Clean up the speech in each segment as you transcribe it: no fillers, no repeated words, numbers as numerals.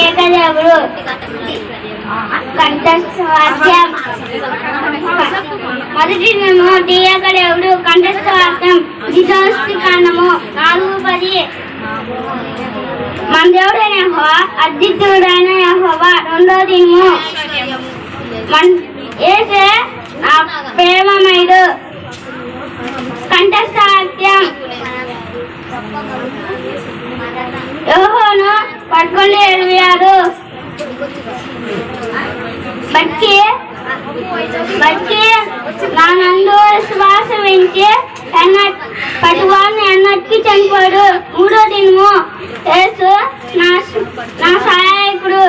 ఏకదేవుడు కంఠస్థవాక్యం మొదటి ఏకదేవుడు కంఠస్థవాక్యం ద్వితోస్తి కాండము 4:10 మన దేవుడైన యెహోవా అద్వితీయుడైన యెహోవా రెండో దినము యేసే నా ప్రేమమయుడు కంఠస్థవాక్యం యోహాను 11:26 బట్టి నా నందు శ్వాసం ఉంచి పట్టువాడిని ఎన్నటికీ చనిపోడు మూడో దినము యేసు నా సహాయకుడు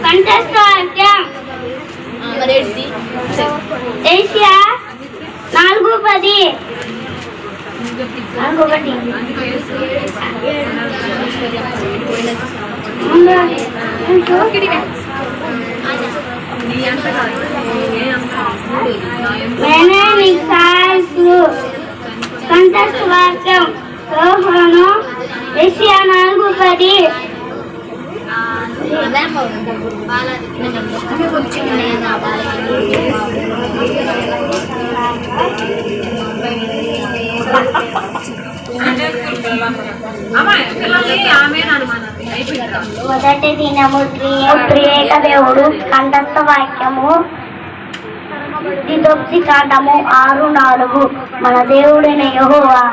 కంఠస్థవాక్యం ఏషియా 4:10 నేనే నీకు సహాయకుడు కంఠస్థవాక్యం యోహాను ఏషియా 4:10 మొదటి దినము త్రియేక దేవుడు కంఠస్థ వాక్యము ద్వితోక్తి కాండము 6:4 మన దేవుడైన యెహోవా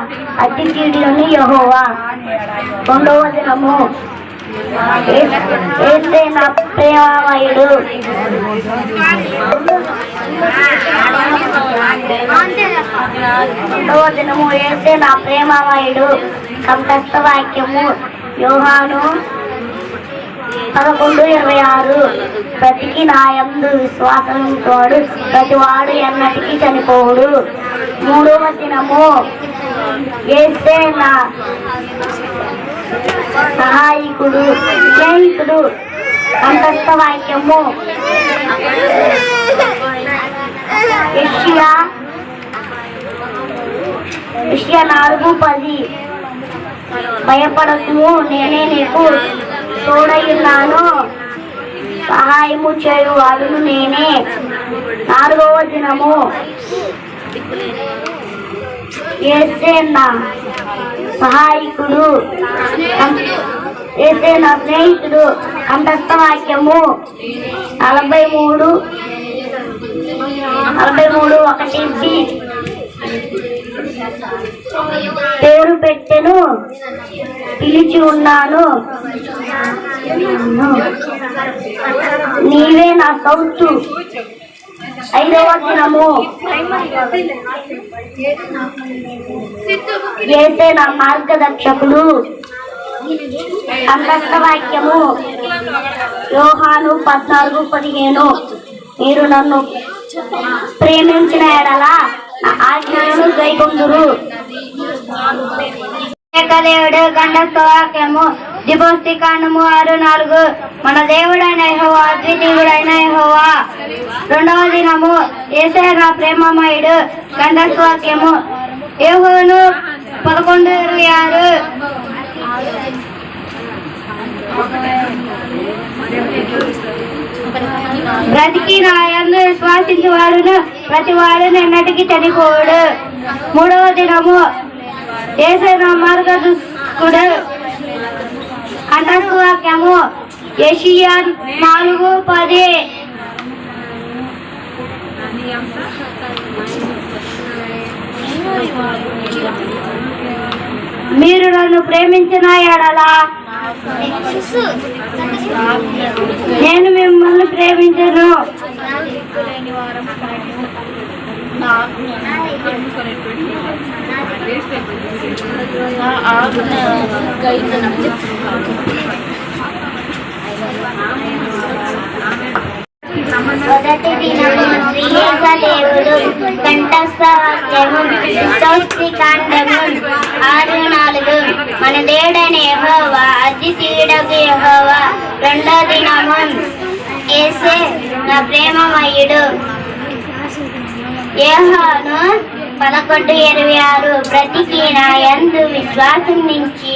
అద్వితీయుడైన యెహోవా రెండవ దినము యేసే నా ప్రేమమయుడు రెండవ దినము యేసే నా ప్రేమమయుడు కంఠస్థ వాక్యము యోహాను 11:26 బ్రతికి నా యందు విశ్వాసం తోడు ప్రతివాడు ఎన్నటికీ చనిపోడు మూడవ దినము యేసే నా సహాయకుడు స్నేహితుడు కంఠస్థ వాక్యము యెషయా 4:10 భయపడకు నేనే నీకు తోడయున్నాను సహాయము చేయువాడును నేనే నాలుగవ దినము యేసే నా సహాయకుడు యేసే నా స్నేహితుడు కంఠస్థ వాక్యము 43:1 పేరు పెట్టెను పిలిచి ఉన్నాను నీవే నా సౌతు ఐదవ దినము యేసే నా మార్గదర్శకుడు కంఠస్థ వాక్యము యోహాను 14:15 మీరు నన్ను ప్రేమించిన ఎడల నా ఆజ్ఞలను గైకొందురు ఏకదేవుడు కంఠస్థ వాక్యము ద్వితోక్తి కాండము 6:4 మన దేవుడైన యెహోవా అద్వితీయుడైన యెహోవా రెండవ దినము యేసే నా ప్రేమమయుడు కంఠస్థ వాక్యము యోహాను 11:26 బ్రతికి నా యందు విశ్వాసించువాడును ప్రతివాడును ఎన్నటికీ చనిపోడు మూడవ దినము యేసే నా మార్గదర్శకుడు కంఠస్థ వాక్యము యెషయా 4:10 మీరు నన్ను ప్రేమించిన ఎడల నేను మిమ్మల్ని ప్రేమించను మొదటి దినము త్రియేక దేవుడు కంఠస్థ వాక్యము ద్వితోక్తి కాండము 6:4 మన దేవుడైన యెహోవా అద్వితీయుడగు యెహోవా రెండో దినము యేసే నా ప్రేమమయుడు యోహాను 11:26 బ్రతికి నా యందు విశ్వాసం నుంచి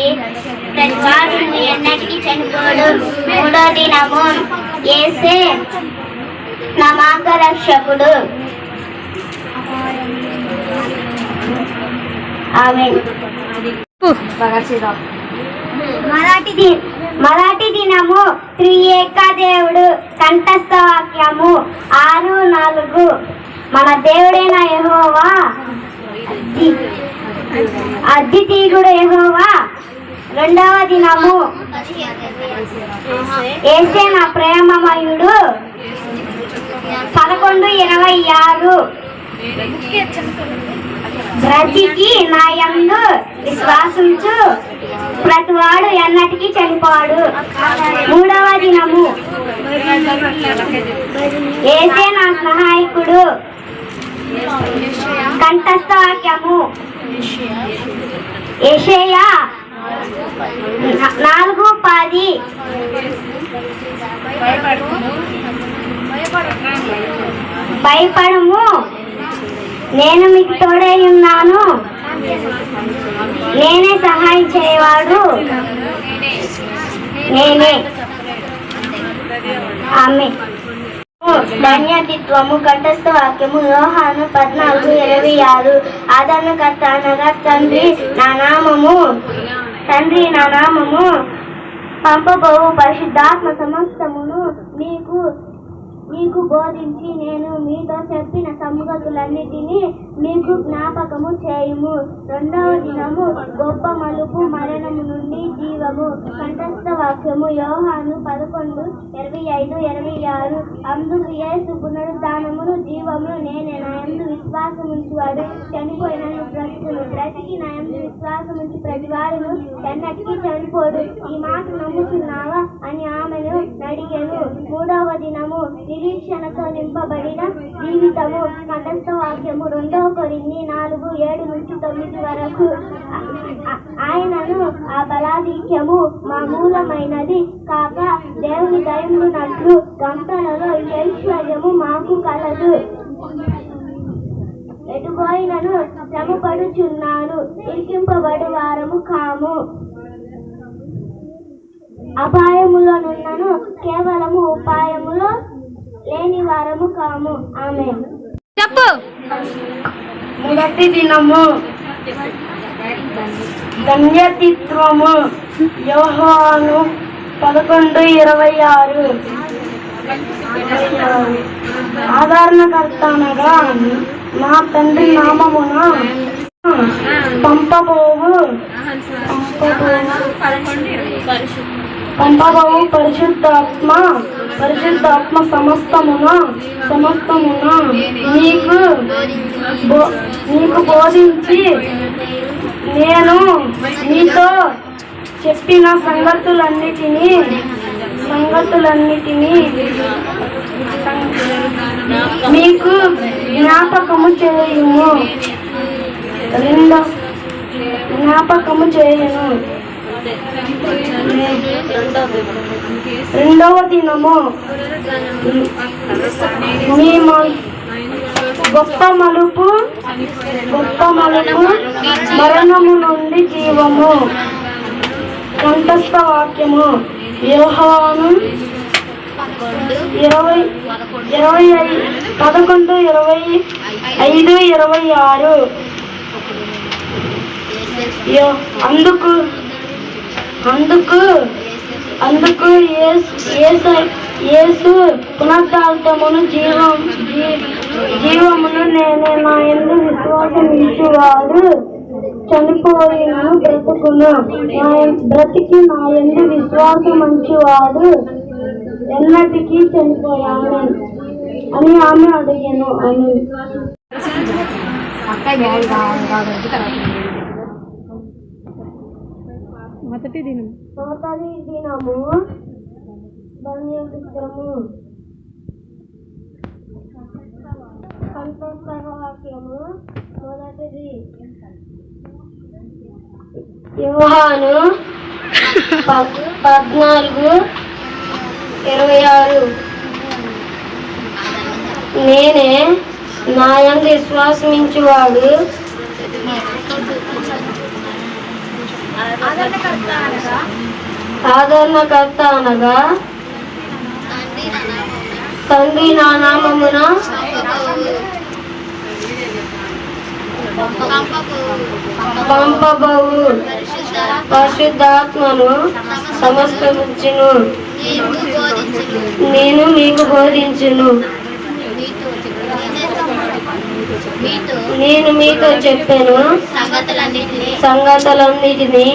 ప్రతివాడు ఎన్నటికీ చనిపోడు మూడో దినము యేసే నా మార్గరక్షకుడు. ఆమేన్. మరాఠీ దినము త్రియేక దేవుడు కంఠస్థ వాక్యము 6:4. మన దేవుడైన యెహోవా అద్వితీయుడు యెహోవా. రెండవ దినము యేసే నా ప్రేమమయుడు 11:26. బ్రతికి నా యందు విశ్వాసించు ప్రతివాడు ఎన్నటికీ చనిపోడు. మూడవ దినము యేసే నా సహాయకుడు కంఠస్థ వాక్యము యెషయా 4:10. భయపడము, నేను మీకు తోడై ఉన్నాను, నేనే సహాయం చేయవాడు నేనే. ఆమేన్. ధన్యతిత్వము కంఠస్థ వాక్యము యోహాను 14:26. ఆదరణకర్త అనగా తండ్రి నా నామము పంపబోవు పరిశుద్ధాత్మ సమస్తమును మీకు బోధించి నేను మీతో చెప్పిన సంగతులన్నిటినీ మీకు జ్ఞాపకము చేయుము. రెండవ దినము గొప్ప మలుపు మరణము నుండి జీవము కంఠస్థ వాక్యము యోహాను 11:25-26. అందుకు యేసు పునరుద్ధానమును జీవమును నేనే. నా యందు విశ్వాసముంచువాడు చనిపోయినను బ్రతుకును, బ్రతికి నా యందు విశ్వాసముంచి ప్రతివాడును ఎన్నటికీ చనిపోడు. ఈ మాట నమ్ముతున్నావా అని ఆమెను అడిగెను. మూడవ దినము నిరీక్షణతో నింపబడిన జీవితము కంఠస్థ వాక్యము 2 కొరింథీ 4:7-9 వరకు. ఆయనను ఆ బలాధిక్యము మామూలమైనది కాక దేవుని దయమునట్లు గంటలలో ఐశ్వర్యము మాకు కలదు. ఎటుపోయినను శ్రమపడుచున్నాను, ఇరికింపబడు వారము కాము. అపాయములోనున్నను కేవలము ఉపాయములో లేని వారము కాము. ఆమేన్. చెప్పు. మొదటి దినము ధన్యతిత్వము యోహాను 11:26. ఆదరణకర్త అనగా నా తండ్రి నామమున పంపబోవు పరిశుద్ధాత్మ సమస్తమున నీకు బోధించి నేను మీతో చెప్పిన సంగతులన్నిటినీ మీకు జ్ఞాపకము చేయును. రెండవ దినము మీ గొప్ప మలుపు మరణము నుండి జీవము కంఠస్థ వాక్యము యోహాను 11:25-26. అందుకు యేసు పునరుద్ధానమును జీవమును నేనే. నా యందు విశ్వాసముంచువాడు చనిపోయినను బ్రతుకును, బ్రతికి నా యందు విశ్వాసముంచువాడు ఎన్నటికీ చనిపోయాను అని ఆమె అడిగాను. మొదటి దినము ధన్యతిత్వము కంఠస్థ వాక్యము మొదటిది యోహాను 14:26. నేనే నా యందు విశ్వాసముంచువాడు ఆదరణకర్త అనగా తండ్రి నా నామమున పంపబోవు పరిశుద్ధాత్మను సమస్తముచ్చును నేను మీకు బోధించును నేను మీతో చెప్పాను సంగతులన్నిటినీ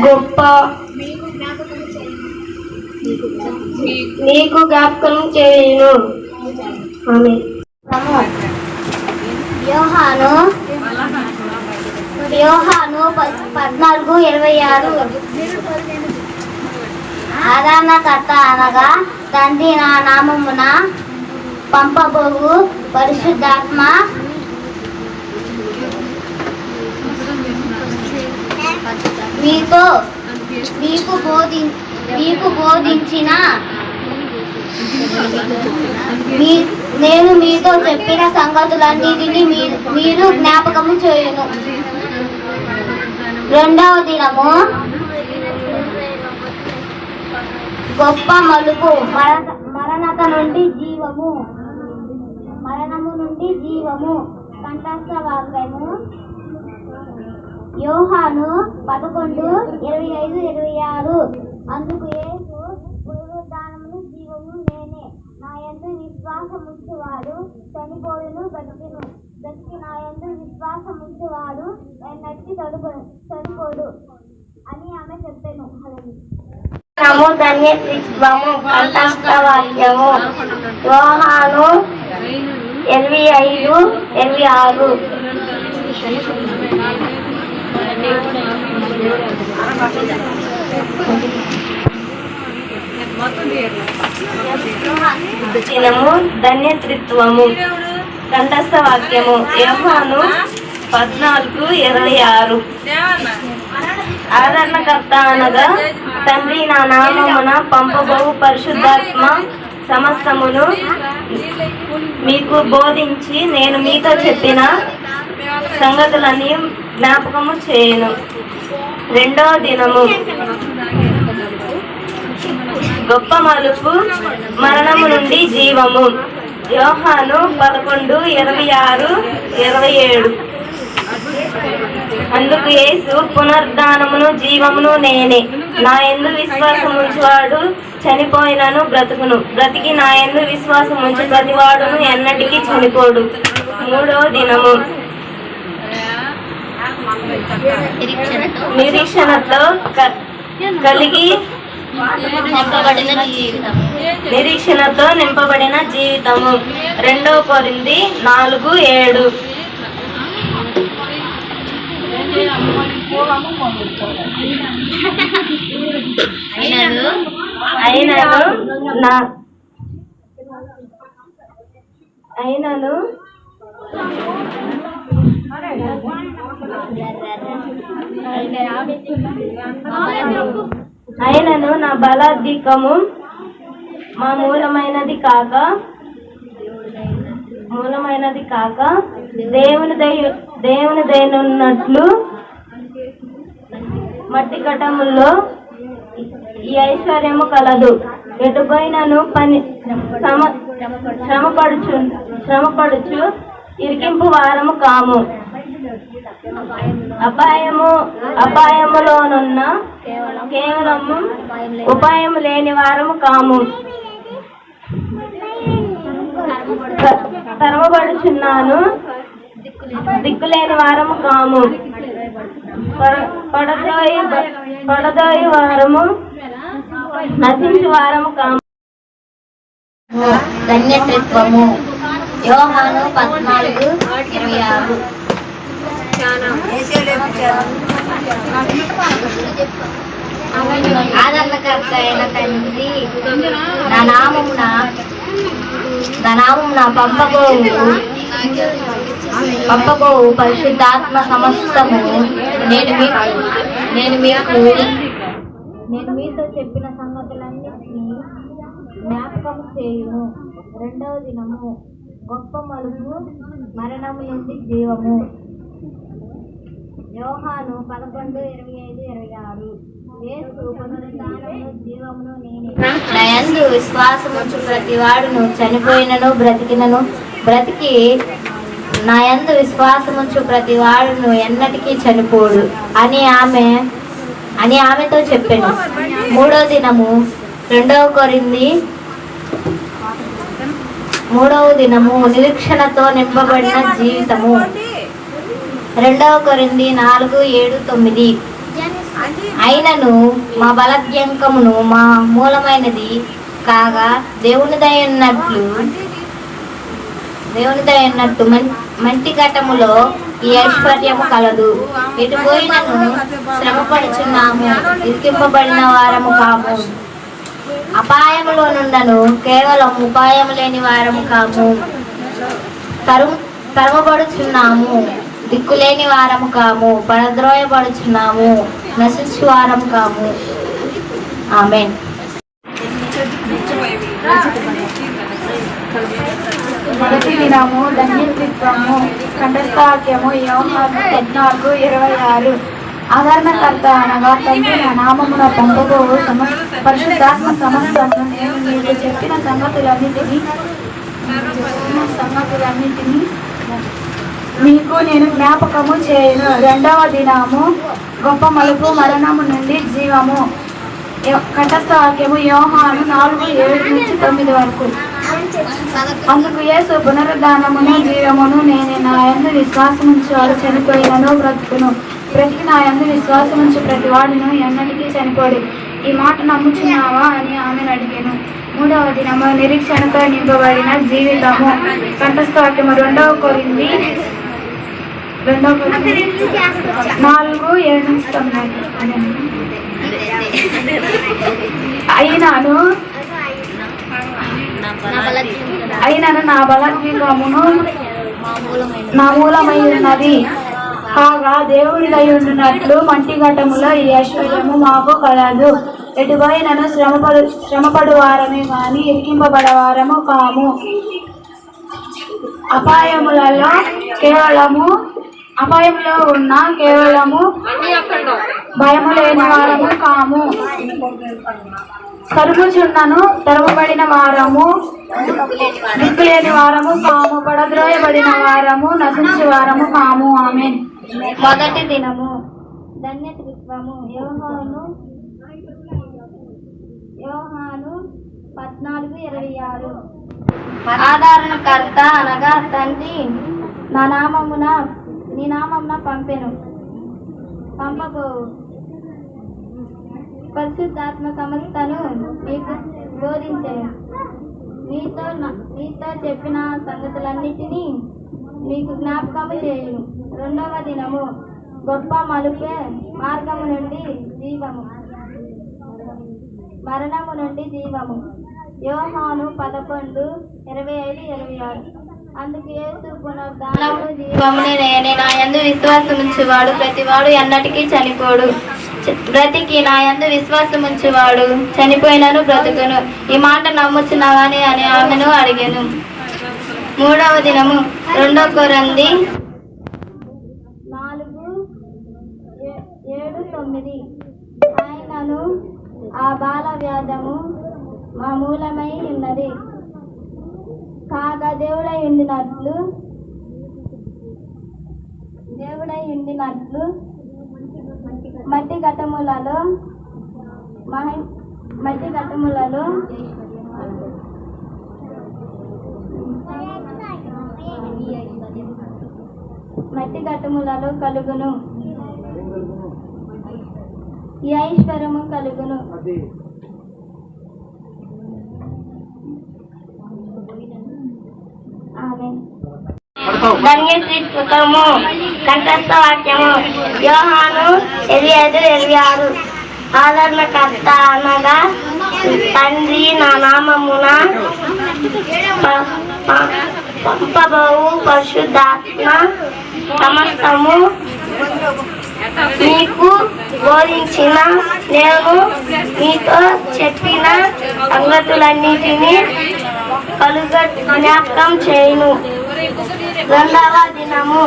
గొప్ప మీకు జ్ఞాపకం చేయను. ఆమేన్. యోహాను 14:26. ఆదరణకర్త అనగా తండ్రి నా నామమున పంపబోవు పరిశుద్ధాత్మ మీకు బోధించిన నేను మీతో చెప్పిన సంగతులన్నిటినీ మీరు జ్ఞాపకము చేయును. రెండవ దినము గొప్ప మలుపు మరణము నుండి జీవము కంఠస్థ వాక్యము యోహాను 11:25-26. అందుకు యేసు పునరుద్ధానమును జీవము నేనే. నా యందు విశ్వాసముంచువాడు చనిపోయును బ్రతికి నా యందు విశ్వాసముంచువాడు ఎన్నటికీ చనిపోడు అని ఆమె చెప్పాను. ధన్యత్వము కంఠస్థ వాక్యము యోహాను 8:5-8. దినము ధన్యత్వము కంఠస్థ వాక్యము యోహాను 14:26. ఆదరణకర్త అనగా తండ్రి నా నామమున పంపబోవు పరిశుద్ధాత్మ సమస్తమును మీకు బోధించి నేను మీతో చెప్పిన సంగతులన్నీ జ్ఞాపకము చేయను. రెండవ దినము గొప్ప మలుపు మరణము నుండి జీవము యోహాను 11:26-27. అందుకు యేసు పునరుద్ధానమును జీవమును నేనే. నా యందు విశ్వాసముంచువాడు చనిపోయినను బ్రతికి నా యందు విశ్వాసముంచు ప్రతివాడును ఎన్నటికీ చనిపోడు. మూడవ దినము నిరీక్షణతో కలిగి నిరీక్షణతో నింపబడిన జీవితము 2 కొరింథీ 4:7. అయినను నా బలాధికము మా మూలమైనది కాక దేవుని దయనున్నట్లు మట్టి కటముల్లో ఈ ఐశ్వర్యము కలదు. ఎటుపోయినను శ్రమపడుచు ఇరికింపు వారము కాము. అపాయములోనున్న కేవలము ఉపాయము లేని వారము కాము. తరమబడుచున్నాను దిక్కులేని వారము కాము. పడదోయి వారము నశించు వారము కాము. ధన్యత్వము యోహాను 14:26. ఆదరణకర్త అయిన తండ్రి నా నామమున పంపబోవు పరిశుద్ధాత్మ సమస్తము నేను మీతో చెప్పిన సంగతులన్నిటినీ జ్ఞాపకం చేయును. రెండవ దినము గొప్ప మలుపు మరణము నుండి జీవము యోహాను 11:25-26. యేసు పునరుద్ధానమును జీవమును నేనే. నా యందు విశ్వాసముంచు ప్రతి వాడును చనిపోయినను బ్రతికినను బ్రతికి నా యందు విశ్వాసముంచు ప్రతి వాడును ఎన్నటికీ చనిపోడు అని ఆమెతో చెప్పాను. 3వ దినము 2వ కొరింథీ 3వ దినము నిరీక్షణతో నింపబడిన జీవితము. 2వ కొరింథీ 4:7-9. అయినను మా బలజ్ఞంకమును మా మూలమైనది కాగా దేవుని దయ ఉన్నట్టు మంటి ఘటములో ఈ ఐశ్వర్యము కలదు. ఎటు పోయినను శ్రమపడుచున్నాము, ఇరికింపబడిన వారము కాము. అపాయములో నుండను కేవలం ఉపాయము లేని వారము కాము. తరుమబడుచున్నాము, దిక్కులేని వారము కాము. పడద్రోయబడుచున్నాము, నశించు వారము కాము. ఆమేన్. మొదటి దినము ధన్యత్వము. కంఠస్థవాక్యము యోహాను 14:26. ఆదరణకర్త అనగా తండ్రి నా నామమున పంపబోవు పరిశుద్ధాత్మ సమస్తమును నేను మీకు చెప్పిన సంగతులన్నిటినీ మీకు నేను జ్ఞాపకము చేయను. 2వ దినము గొప్ప మలుపు, మరణము నుండి జీవము. కంఠస్థవాక్యము యోహాను 4:7-9 వరకు. అందుకు యేసు పునరుద్ధానమును జీవమును నేనే. నా యందు విశ్వాసముంచు వాడు చనిపోయినను బ్రతుకును, బ్రతికి నా యందు విశ్వాసముంచు ప్రతి వాడును ఎన్నటికీ చనిపోడు. ఈ మాట నమ్ముచున్నావా అని ఆమెను అడిగాను. 3వ దినము నిరీక్షణతో నింపబడిన జీవితము. కంఠస్థవాక్యము 2వ కొరింథీ 4:7-9. అయినను నా బలజ్ఞమును నా మూలమై ఉన్నది కాగా దేవుడిదై ఉండినట్లు మంటి ఘటములో ఈ ఐశ్వర్యము మాకు కలదు. ఎటుపోయినను శ్రమపడు వారమే కానీ ఇరికింపబడవారము కాము. అపాయములో ఉన్న కేవలము భయము లేని వారము కాము. తరుముచున్నను తరమబడిన వారము, దిక్కులేని వారము కాము. పడద్రోయబడిన వారము, నశించు వారము కాము. ఆమేన్. మొదటి దినము ధన్యత్వము. యోహాను 14:26. ఆదరణకర్త అనగా తండ్రి నీ నామమున పంపబోవు పరిశుద్ధాత్మ సమస్తను మీకు బోధించెను. మీతో చెప్పిన సంగతులన్నిటినీ మీకు జ్ఞాపకము చేయును. 2వ దినము గొప్ప మలుపే, మార్గము నుండి జీవము, మరణము నుండి జీవము. యోహాను 11:25-26. అందుకు యేసు పునరుద్ధానమును జీవమును నేనే. నా యందు విశ్వాసముంచువాడు ప్రతివాడు ఎన్నటికీ చనిపోడు, బ్రతికి నా యందు విశ్వాసముంచువాడు చనిపోయినను బ్రతుకును. ఈ మాట నమ్ముచున్నావని అని ఆమెను అడిగాను. 3వ దినము 2వ కొరింథీ 4:7-9. ఆయనను ఆ బాల వ్యాధము మా మూలమై ఉన్నది కాగా దేవుడై ఉండినట్లు మట్టి ఘటములలో కలుగును, ఈ ఐశ్వర్యము కలుగును. ధన్యత్వము. కంఠస్థవాక్యము యోహాను 15:26. ఆదరణకర్త అనగా తండ్రి నా నామమున పంపబోవు పరిశుద్ధాత్మ సమస్తము మీకు బోధించిన నేను మీతో చెప్పిన సంగతులన్నిటినీ జ్ఞాపకం చేయును. 2వ దినము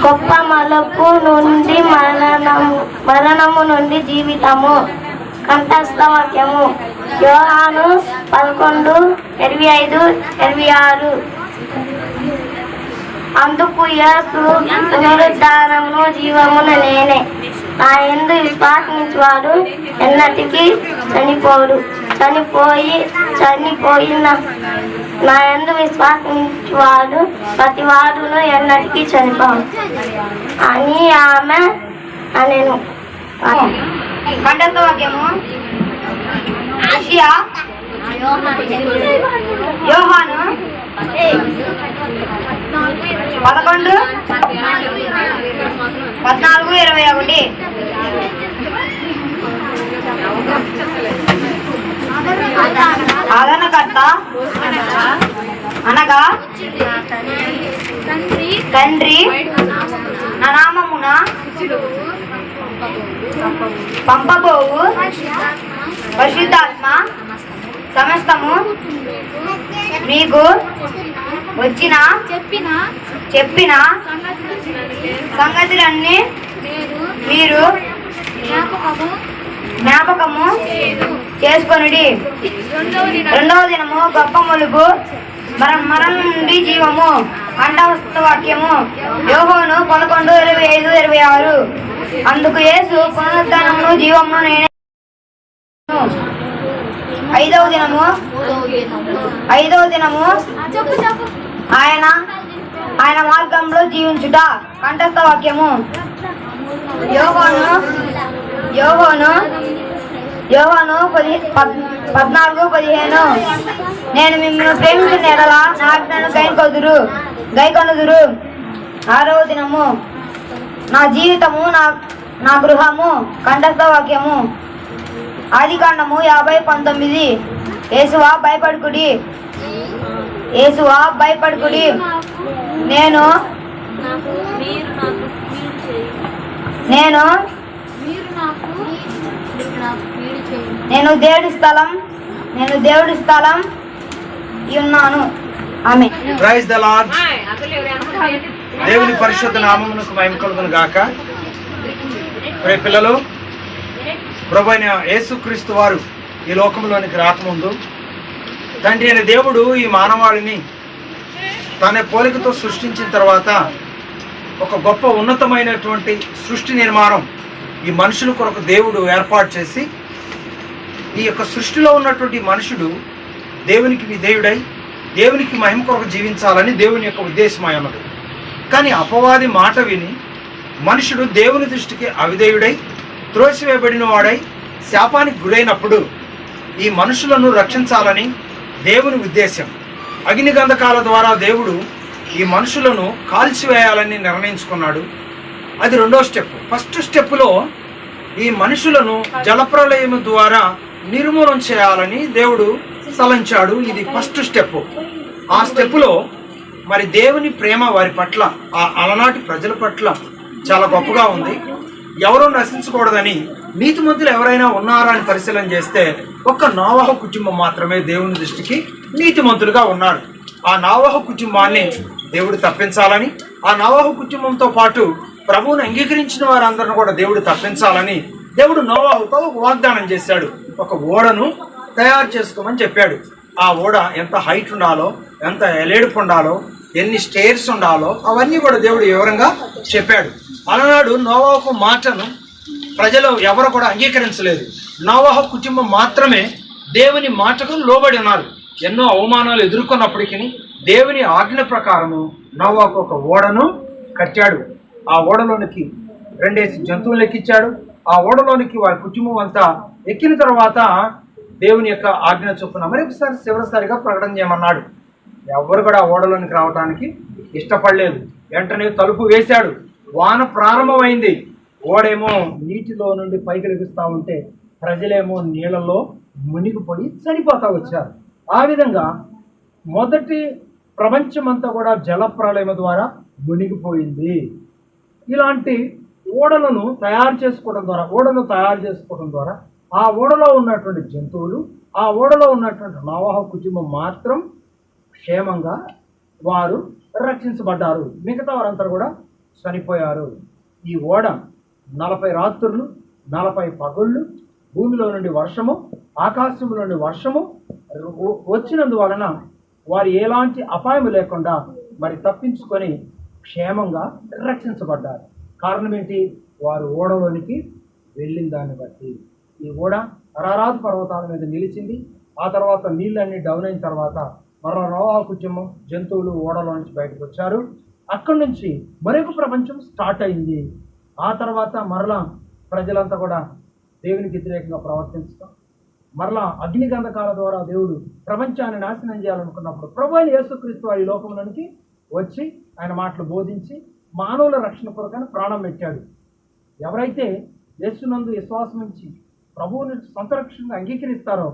గొప్ప మలుపు నుండి మరణము నుండి జీవితము. కంఠస్థ వాక్యము యోహాను 11:25-26. అందుకు యేసు పునరుద్ధానమును జీవమును నేనే. నా యందు విశ్వాసించువాడు ఎన్నటికీ చనిపోడు. చనిపోయిన నా యందు విశ్వాసించువాడు ప్రతివాడును ఎన్నటికీ చనిపోడు అని ఆమె అనెను. కంఠస్థ వాక్యము యెషయా యోహాను 11:14-21. ఆదరణకర్త అనగా తండ్రి నా నామమున పంపబోవు పరిశుద్ధాత్మ సమస్తము మీకు వచ్చిన చెప్పిన సంగతులన్నీ మీరు జ్ఞాపకము చేసుకొనుడి. రెండవ దినము గొప్ప మొలుపు మరణం నుండి జీవము. కంఠస్థ వాక్యము యోహాను 11:25-26. అందుకు యేసు పునరుద్ధానమును జీవమును నేనే. ఐదవ దినము ఆయన మార్గంలో జీవించుట. కంఠస్థ వాక్యము యోహాను 14:15. నేను మిమ్మల్ని ప్రేమించిన ఎడల నా ఆజ్ఞను గైకొనుదురు. ఆరవ దినము నా జీవితము నా గృహము. కంఠస్థ వాక్యము ఆదికాండము 50:19. యేసువా భయపడుకుడి నేను దేవుడి స్థలం ఉన్నాను. ఆమేన్. Praise the Lord. దేవుని పరిశుద్ధ నామమునకు మహిమ కలుగును గాక. ప్రియ పిల్లలు, ప్రభువైన యేసుక్రీస్తు వారు ఈ లోకంలోనికి రాకముందు తండ్రి అయిన దేవుడు ఈ మానవాళిని తన పోలికతో సృష్టించిన తర్వాత ఒక గొప్ప ఉన్నతమైనటువంటి సృష్టి నిర్మాణం ఈ మనుషుల కొరకు దేవుడు ఏర్పాటు చేసి ఈ యొక్క సృష్టిలో ఉన్నటువంటి మనుషుడు దేవునికి విధేయుడై దేవునికి మహిమ కొరకు జీవించాలని దేవుని యొక్క ఉద్దేశమై ఉన్నది. కానీ అపవాది మాట విని మనుషుడు దేవుని దృష్టికి అవిధేయుడై త్రోసివేయబడిన వాడై శాపానికి గురైనప్పుడు ఈ మనుషులను రక్షించాలని దేవుని ఉద్దేశం. అగ్ని గంధకాల ద్వారా దేవుడు ఈ మనుషులను కాల్చివేయాలని నిర్ణయించుకున్నాడు. అది రెండో స్టెప్. ఫస్ట్ స్టెప్లో ఈ మనుషులను జలప్రలయం ద్వారా నిర్మూలన చేయాలని దేవుడు సలంచాడు. ఇది ఫస్ట్ స్టెప్. ఆ స్టెప్లో మరి దేవుని ప్రేమ వారి పట్ల, ఆ అలనాటి ప్రజల పట్ల చాలా గొప్పగా ఉంది. ఎవరూ నశించకూడదని నీతిమంతులు ఎవరైనా ఉన్నారా అని పరిశీలన చేస్తే ఒక్క నోవహు కుటుంబం మాత్రమే దేవుని దృష్టికి నీతిమంతులుగా ఉన్నారు. ఆ నోవహు కుటుంబాన్ని దేవుడు తప్పించాలని, ఆ నోవహు కుటుంబంతో పాటు ప్రభువుని అంగీకరించిన వారందరిని కూడా దేవుడు తప్పించాలని దేవుడు నోవహుతో ఒక వాగ్దానం చేశాడు. ఒక ఓడను తయారు చేసుకోమని చెప్పాడు. ఆ ఓడ ఎంత హైట్ ఉండాలో, ఎంత ఎలేడుపు ఉండాలో, ఎన్ని స్టేర్స్ ఉండాలో అవన్నీ కూడా దేవుడు వివరంగా చెప్పాడు. అలనాడు నోవహు మాటను ప్రజలు ఎవరు కూడా అంగీకరించలేదు. నోవహు కుటుంబం మాత్రమే దేవుని మాటకు లోబడి ఉన్నారు. ఎన్నో అవమానాలు ఎదుర్కొన్నప్పటికీ దేవుని ఆజ్ఞ ప్రకారము నోవహు ఒక ఓడను కట్టాడు. ఆ ఓడలోనికి 2 జంతువులు ఎక్కించాడు. ఆ ఓడలోనికి వారి కుటుంబం అంతా ఎక్కిన తర్వాత దేవుని యొక్క ఆజ్ఞ చొప్పున మరి ఒకసారి చివరిసారిగా ప్రకటన చేయమన్నాడు. ఎవరు కూడా ఓడలోనికి రావడానికి ఇష్టపడలేదు. వెంటనే తలుపు వేశాడు. వాన ప్రారంభమైంది. ఓడేమో నీటిలో నుండి పైకి లెగుస్తూ ఉంటే ప్రజలేమో నీళ్ళలో మునిగిపోయి చనిపోతా వచ్చారు. ఆ విధంగా మొదటి ప్రపంచమంతా కూడా జలప్రలయం ద్వారా మునిగిపోయింది. ఇలాంటి ఓడలను తయారు చేసుకోవడం ద్వారా ఆ ఓడలో ఉన్నటువంటి జంతువులు, ఆ ఓడలో ఉన్నటువంటి నోవహు కుటుంబం మాత్రం క్షేమంగా వారు రక్షించబడ్డారు. మిగతా వారంతా కూడా చనిపోయారు. ఈ ఓడ 40 రాత్రులు 40 పగళ్ళు భూమిలో నుండి వర్షము, ఆకాశంలో నుండి వర్షము వచ్చినందువలన వారు ఎలాంటి అపాయం లేకుండా మరి తప్పించుకొని క్షేమంగా రక్షించబడ్డారు. కారణం ఏంటి? వారు ఓడలోనికి వెళ్ళిన దాన్ని బట్టి. ఈ ఓడ అరారాతు పర్వతాల మీద నిలిచింది. ఆ తర్వాత నీళ్ళన్నీ డౌన్ అయిన తర్వాత మరలా నోవాహు కుటుంబం, జంతువులు ఓడలో నుంచి బయటకు వచ్చారు. అక్కడి నుంచి మరొక ప్రపంచం స్టార్ట్ అయింది. ఆ తర్వాత మరలా ప్రజలంతా కూడా దేవునికి వ్యతిరేకంగా ప్రవర్తించడం, మరలా అగ్నిగంధకాల ద్వారా దేవుడు ప్రపంచాన్ని నాశనం చేయాలనుకున్నప్పుడు ప్రభువైన యేసుక్రీస్తు వారి లోకంలోనికి వచ్చి ఆయన మాటలు బోధించి మానవుల రక్షణ కొరకని ప్రాణం పెట్టాడు. ఎవరైతే యేసునందు విశ్వాసం ఉంచి ప్రభువుని సొంత రక్షణగా అంగీకరిస్తారో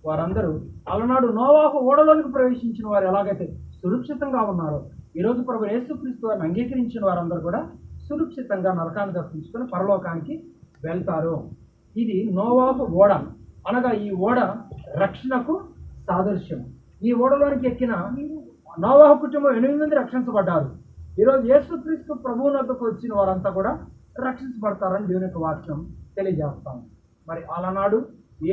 వారందరూ అలనాడు నోవాహు ఓడలోనికి ప్రవేశించిన వారు ఎలాగైతే సురక్షితంగా ఉన్నారో, ఈరోజు ప్రభు యేసుక్రీస్తు వారిని అంగీకరించిన వారందరూ కూడా సురక్షితంగా నరకాన్ని తప్పించుకొని పరలోకానికి వెళ్తారు. ఇది నోవాహు ఓడ అనగా ఈ ఓడ రక్షణకు సాదృశ్యం. ఈ ఓడలోనికి ఎక్కిన నోవాహు కుటుంబం 8 మంది రక్షించబడ్డారు. ఈరోజు యేసుక్రీస్తు ప్రభువు వద్దకు వచ్చిన వారంతా కూడా రక్షించబడతారని దేవుని యొక్క వాక్యం తెలియజేస్తాం. మరి అలనాడు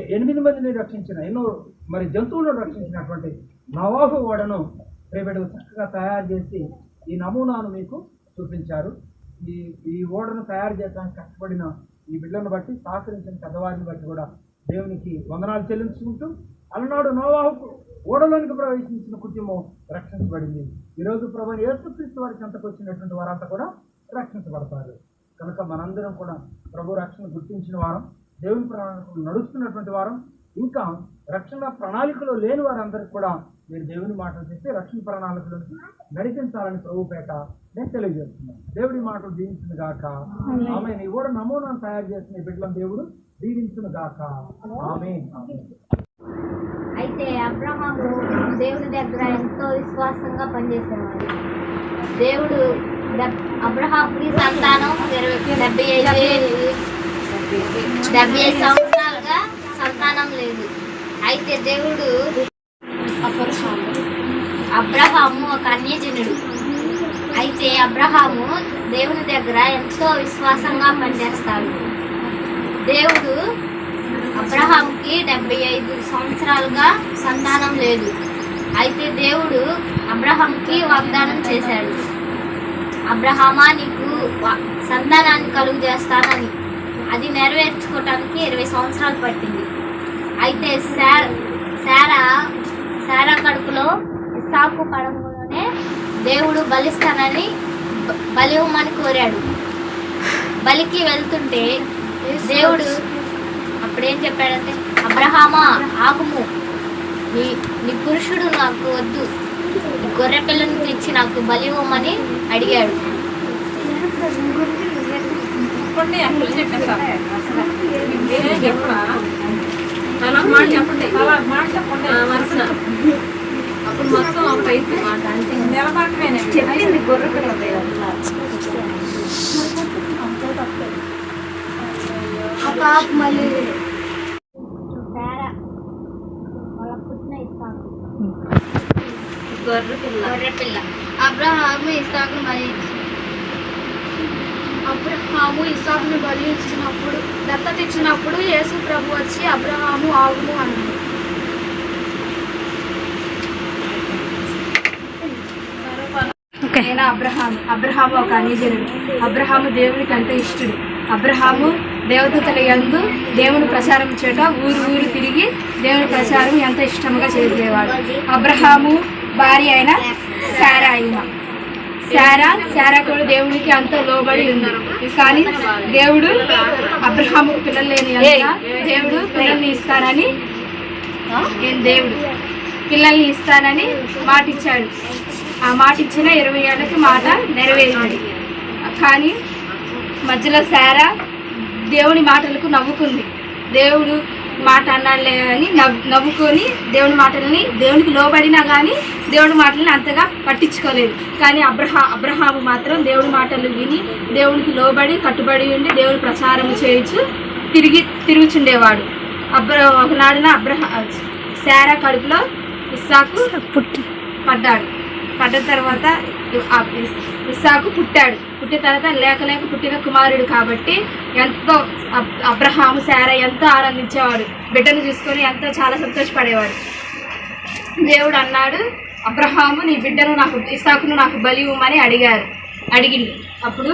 8 మందిని రక్షించిన, ఎన్నో మరి జంతువులను రక్షించినటువంటి నోవాహు ఓడను రేపటి చక్కగా తయారు చేసి ఈ నమూనాను మీకు చూపించారు. ఈ ఓడను తయారు చేయడానికి కష్టపడిన ఈ బిడ్డలను బట్టి, సహకరించిన పెద్దవారిని బట్టి కూడా దేవునికి వందనాలు చెల్లించుకుంటూ అలనాడు నోవాహు ఓడలోనికి ప్రవేశించిన కుటుంబం రక్షించబడింది. ఈరోజు ప్రభువైన యేసుక్రీస్తు వారి చెంతకు వచ్చినటువంటి వారంతా కూడా రక్షించబడతారు. కనుక మనందరం కూడా ప్రభు రక్షణ గుర్తించిన వారం, దేవుని ప్రణాళికలు నడుస్తున్నటువంటి వారం, ఇంకా రక్షణ ప్రణాళికలో లేని వారందరికీ కూడా మీరు దేవుని మాటలు చెప్పి రక్షణ ప్రణాళికలను నడిపించాలని ప్రభుపేట నేను తెలియజేస్తున్నాను. దేవుడి మాటలు దీవించును గాక. ఆమేన్. ఈ కూడా నమూనాను తయారు చేసిన ఈ బిడ్డలను దేవుడు దీవించును గాక. ఆమేన్. అయితే అబ్రహాము దేవుని దగ్గర ఎంతో విశ్వాసంగా పనిచేసేవాడు. దేవుడు అబ్రహాముకి సంతానం 75 సంవత్సరాలుగా సంతానం లేదు. అయితే దేవుడు అబ్రహాము ఒక అన్యజనుడు. అయితే అబ్రహాము దేవుని దగ్గర ఎంతో విశ్వాసంగా పనిచేస్తాడు. దేవుడు అబ్రహాముకి 75 సంవత్సరాలుగా సంతానం లేదు. అయితే దేవుడు అబ్రహాముకి వాగ్దానం చేశాడు, అబ్రహామా నీకు సంతానాన్ని కలుగు చేస్తానని. అది నెరవేర్చుకోవటానికి 20 సంవత్సరాలు పట్టింది. అయితే శారా కడుపులో ఇస్సాకు పడంలోనే దేవుడు బలిస్తానని బలి ఇవ్వమని కోరాడు. బలికి వెళ్తుంటే దేవుడు అప్పుడేం చెప్పాడంటే, అబ్రహామా ఆగుము, నీ పురుషుడు నాకు వద్దు, గొర్రె పిల్లని తెచ్చి నాకు బలి ఇవ్వమని అడిగాడు. అప్పుడు మొత్తం చెప్పింది గొర్రె పిల్ల మళ్ళీ గొర్రె పిల్ల అబ్రహాము ఇస్సాకును బలి ఇచ్చినప్పుడు దత్తత ఇచ్చినప్పుడు యేసు ప్రభు వచ్చి అబ్రహాము ఆగుము అన్నాడు. అబ్రహాము ఒక అన్యజనుడు. అబ్రహాము దేవునికి ఎంతో ఇష్టడు. అబ్రహాము దేవదూతల యందు దేవుని ప్రచారం చేట ఊరు తిరిగి దేవుని ప్రచారం ఎంతో ఇష్టంగా చేసేవాడు. అబ్రహాము భార్య అయిన శారా కూడా దేవునికి ఎంతో లోబడి ఉంది. కానీ దేవుడు అబ్రహాము పిల్లలు లేని దేవుడు పిల్లల్ని ఇస్తానని మాట ఇచ్చాడు. ఆ మాట ఇచ్చిన 20 ఏళ్ళకి మాట నెరవేరింది. కానీ మధ్యలో శారా దేవుని మాటలకు నవ్వుకుంది. దేవుడు మాట అన్నాడులే అని నవ్వుకొని దేవుని మాటలని, దేవునికి లోబడినా కానీ దేవుడి మాటలని అంతగా పట్టించుకోలేదు. కానీ అబ్రహాము మాత్రం దేవుడి మాటలు విని దేవునికి లోబడి కట్టుబడి ఉండి దేవుని ప్రచారం చేయొచ్చు తిరుగుచుండేవాడు. ఒకనాడున శారా కడుపులో ఇస్సాకు పడ్డ తర్వాత ఇస్సాకు పుట్టాడు. పుట్టిన తర్వాత లేక పుట్టిన కుమారుడు కాబట్టి ఎంతో అబ్రహాము శారా ఎంతో ఆనందించేవాడు. బిడ్డను చూసుకొని ఎంతో చాలా సంతోషపడేవాడు. దేవుడు అన్నాడు, అబ్రహాము నీ బిడ్డను నాకు ఇస్సాకును నాకు బలి ఇవ్వమని అడిగింది. అప్పుడు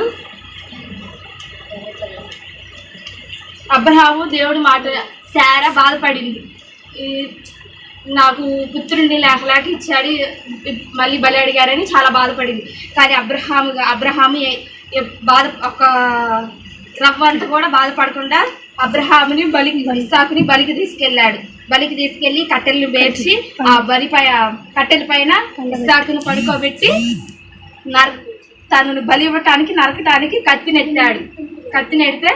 అబ్రహాము దేవుడు మాట శారా బాధపడింది, నాకు పుత్రుడిని లేక ఇచ్చాడు, మళ్ళీ బలి అడిగారని చాలా బాధపడింది. కానీ అబ్రహాము బాధ ఒక రవ్వంత కూడా బాధపడకుండా అబ్రహాముని ఇస్సాకుని బలికి తీసుకెళ్ళి కట్టెలను పేర్చి ఆ కట్టెల పైన ఇస్సాకును పడుకోబెట్టి తనను బలి ఇవ్వటానికి నరకటానికి కత్తి నెడితే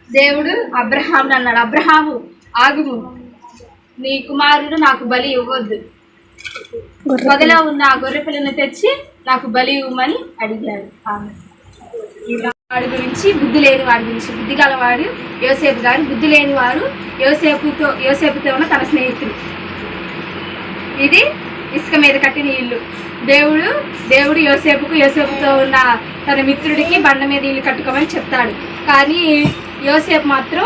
దేవుడు అబ్రహాముని అన్నాడు, అబ్రహాము ఆగుము, నీ కుమారుడు నాకు బలి ఇవ్వద్దు, పొదలో ఉన్న ఆ గొర్రె పిల్లను తెచ్చి నాకు బలి ఇవ్వమని అడిగాడు. వాడి గురించి బుద్ధి లేని వాడి గురించి, బుద్ధి గలవాడు యోసేపు గారు, బుద్ధి లేని వారు యోసేపుతో ఉన్న తన స్నేహితుడు. ఇది ఇసుక మీద కట్టిన ఇల్లు. దేవుడు యోసేపుతో ఉన్న తన మిత్రుడికి బండ మీద ఇల్లు కట్టుకోమని చెప్తాడు. కానీ యోసేపు మాత్రం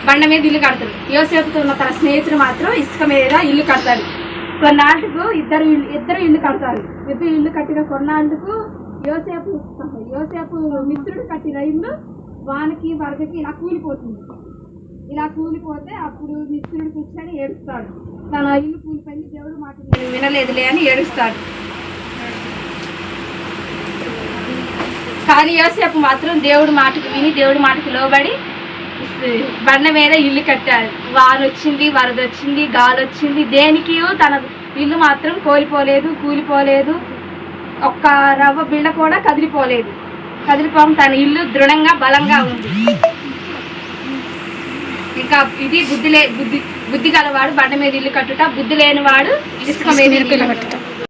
బండ మీద ఇల్లు కడతాడు. యోసేపుతో ఉన్న తన స్నేహితుడు మాత్రం ఇసుక మీద ఇల్లు కడతాడు. కొన్నాళ్ళకు ఇద్దరు ఇల్లు కడతారు. ఇల్లు కట్టిన కొన్నాళ్ళకు యోసేపు మిత్రుడు కట్టిన ఇల్లు వానికి వరదకి ఇలా కూలిపోతుంది. ఇలా కూలిపోతే అప్పుడు మిత్రుడు కూర్చొని ఏడుస్తాడు, తన ఇల్లు కూలిపోయింది, దేవుడు మాట వినలేదులే అని ఏడుస్తాడు. కానీ యోసేపు మాత్రం దేవుడి మాటకు విని దేవుడి మాటకు లోబడి బండ మీద ఇల్లు కట్టాడు. వాన వచ్చింది, వరద వచ్చింది, గాలి వచ్చింది, దేనికి తన ఇల్లు మాత్రం కూలిపోలేదు, ఒక్క రవ్వ బిళ్ళ కూడా కదిలిపోలేదు. తన ఇల్లు దృఢంగా బలంగా ఉంది. ఇంకా ఇది బుద్ధి గలవాడు బండ మీద ఇల్లు కట్టుట, బుద్ధి లేనివాడు ఇసుక మీద ఇల్లు కట్టుట.